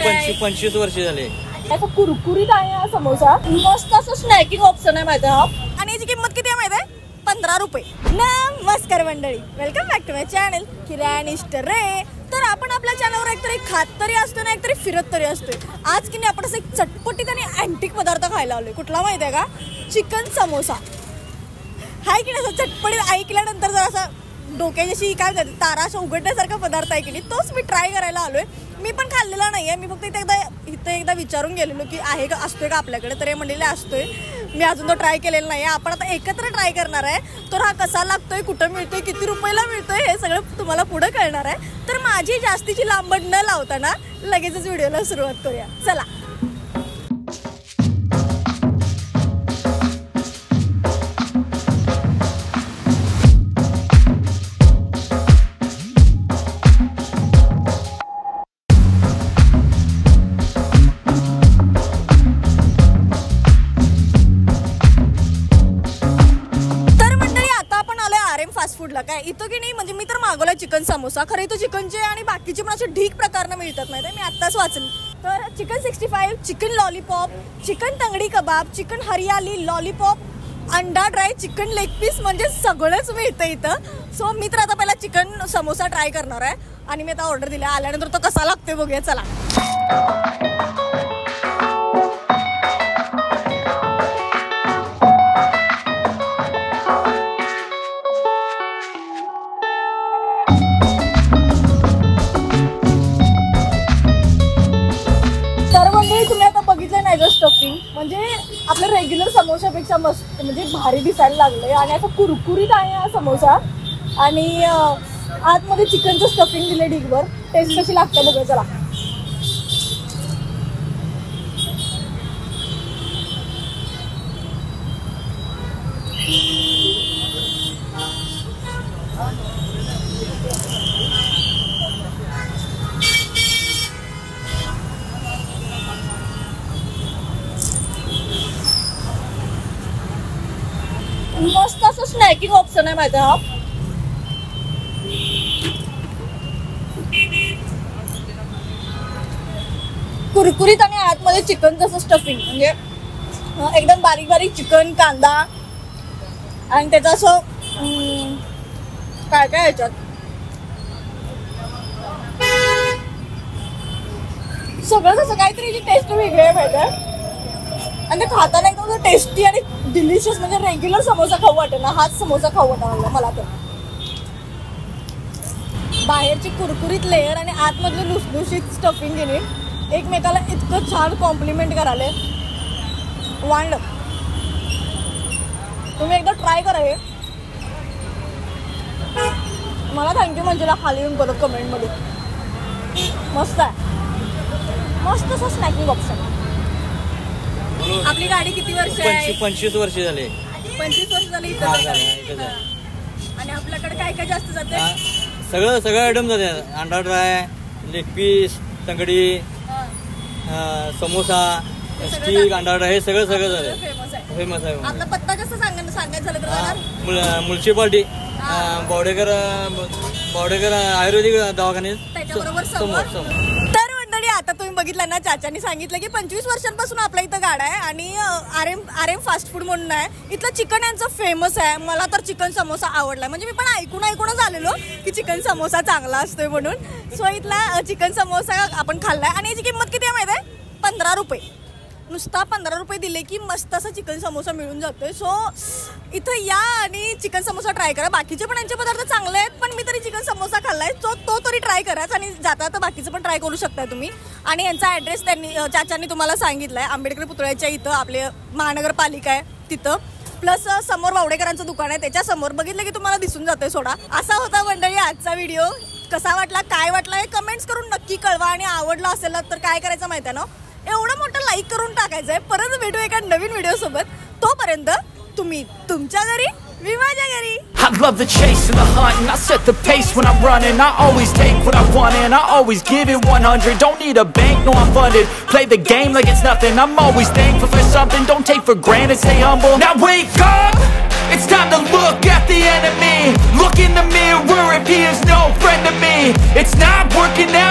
25 वर्ष झाले. कुरकुरीत आहे हा समोसा. मस्त असं स्नॅकिंग ऑप्शन आहे माहिती आहे. आणि याची किंमत किती आहे माहिती आहे? 15 रुपये. नमस्कार मंडळी, welcome back to my channel किराणिष्ट रे. तर आपण आपल्या चॅनलवर एकतरी खात तरी असतो ना, एकतरी फिरत तरी असतोय. आज की नाही आपण असं एक चटपटीत आणि अँटिक पदार्थ खायला आलोय. कुठला माहिती आहे का? चिकन समोसा. हाय की नाही असं चटपटीत ऐकल्यानंतर जर असं डोक्याची काय म्हणतात तारा असं उघडण्यासारखा पदार्थ आहे की नाही, तोच मी ट्राय करायला आलोय. मी पण खाल्लेला नाहीये. मी फक्त इथे एकदा विचारून गेलेलो की आहे का, असतोय का आपल्याकडे. तर हे म्हणलेले असतोय. मी अजून तो ट्राय केलेला नाही. आपण आता एकत्र ट्राय करणार आहे. तर हा कसा लागतोय, कुठं मिळतोय, किती रुपयाला मिळतोय, हे सगळं तुम्हाला पुढे कळणार आहे. तर माझी जास्तीची लांबड न लावताना लगेचच व्हिडिओला सुरुवात करूया. चला. फास्ट फूडला काय इथं की नाही, म्हणजे मी तर मागवला चिकन समोसा. खरं इथं चिकनचे आणि बाकीचे पण असे ढीक प्रकारनं मिळतात माहिती आहे. मी आत्ताच वाचले. तर चिकन 65, चिकन लॉलीपॉप, चिकन तंगडी कबाब, चिकन हरियाली लॉलीपॉप, अंडा ड्राय, चिकन लेग पीस, म्हणजे सगळंच मिळतं इथं. सो मी तर आता पहिला चिकन समोसा ट्राय करणार आहे. आणि मी आता ऑर्डर दिला. आल्यानंतर तो कसा लागतोय बघूया. चला. तुम्ही आता बघितलं नाही स्टफिंग, म्हणजे आपल्या रेग्युलर समोसापेक्षा मस्त म्हणजे भारी दिसायला लागले. आणि असं कुरकुरीत आहे हा समोसा. आणि आतमध्ये चिकनचं स्टफिंग दिले ढिगभर. टेस्ट कशी लागते बघा. चला. मस्त असं स्नॅकिंग ऑप्शन आहे माहिती आहे हा. कुरकुरीत आणि आतमध्ये चिकनचं असं स्टफिंग, म्हणजे एकदम बारीक बारीक चिकन, कांदा आणि त्याचं असं काय काय ह्याच्यात सगळं असं काहीतरी टेस्ट वेगळी आहे माहिती आहे. आणि ते खाताना एकदम टेस्टी आणि डिलिशियस, म्हणजे रेग्युलर समोसा खाऊ वाटेल ना, हाच समोसा खाऊ वाटला मला. तर बाहेरची कुरकुरीत लेअर आणि आतमधलं लुसलुशीत स्टफिंग गेली एकमेकाला इतकं छान कॉम्प्लिमेंट करायला. वांड. तुम्ही एकदा ट्राय करा हे. मला थँक्यू मंजुला खाली येऊन परत कमेंटमध्ये. मस्त आहे. मस्त असं स्नॅकिंग ऑप्शन. आपली गाडी किती वर्ष आहे? 25 वर्ष झाले. 25 वर्ष झाली इथं. आणि आपल्याकडे काय काय जास्त जाते? सगळं आयटम जाते. अंडा dry, leg piece, तंगडी, samosa, stick, अंडा ड्राय, हे सगळं जाते. फेमस आहे. आपला पत्ता कसं सांगायचं झालं तर म्युन्सिपाल्टी बॉडेकर आयुर्वेदिक दवाखाने त्याच्याबरोबर समोर. आता तुम्ही बघितलं ना, चाचांनी सांगितलं की 25 वर्षांपासून आपल्या इथं गाडा आहे. आणि आर एम फास्ट फूड म्हणून आहे. इथलं चिकन यांचं फेमस आहे. मला तर चिकन समोसा आवडलाय. म्हणजे मी पण ऐकूनच आलेलो की चिकन समोसा चांगला असतोय म्हणून. सो इथला चिकन समोसा आपण खाल्लाय. आणि याची किंमत किती आहे माहिती आहे? 15 रुपये. नुसता 15 रुपये दिले की मस्त असा चिकन समोसा मिळून जातोय. सो इथं या आणि चिकन समोसा ट्राय करा. बाकीचे पण यांचे पदार्थ चांगले आहेत, पण मी तरी चिकन समोसा खाल्लाय. तो तरी ट्राय कराच. आणि जाता तर बाकीचं पण ट्राय करू शकता तुम्ही. आणि यांचा ॲड्रेस चाचांनी तुम्हाला सांगितलाय. आंबेडकर पुतळ्याच्या इथं आपले महानगरपालिका आहे तिथं. प्लस समोर बावडेकरांचं दुकान आहे. त्याच्या समोर बघितलं की तुम्हाला दिसून जातोय सोडा. असा होता मंडळी आजचा व्हिडिओ. कसा वाटला, काय वाटला हे कमेंट्स करून नक्की कळवा. आणि आवडला असेल तर काय करायचं माहिती आहे ना, एवढं मोठं लाईक करून टाकायचंय. परत भेटू एका नवीन व्हिडिओ सोबत. तोपर्यंत तुम्ही तुमच्या घरी, मी माझ्या घरी. I love the chase and the hunt, and I set the pace when I'm running. I always take what I want and I always give it 100. Don't need a bank, no I'm funded. Play the game like it's nothing. I'm always thankful for something. Don't take for granted, stay humble. Now wake up, it's time to look at the enemy. Look in the mirror if he is no friend to me. It's not working out.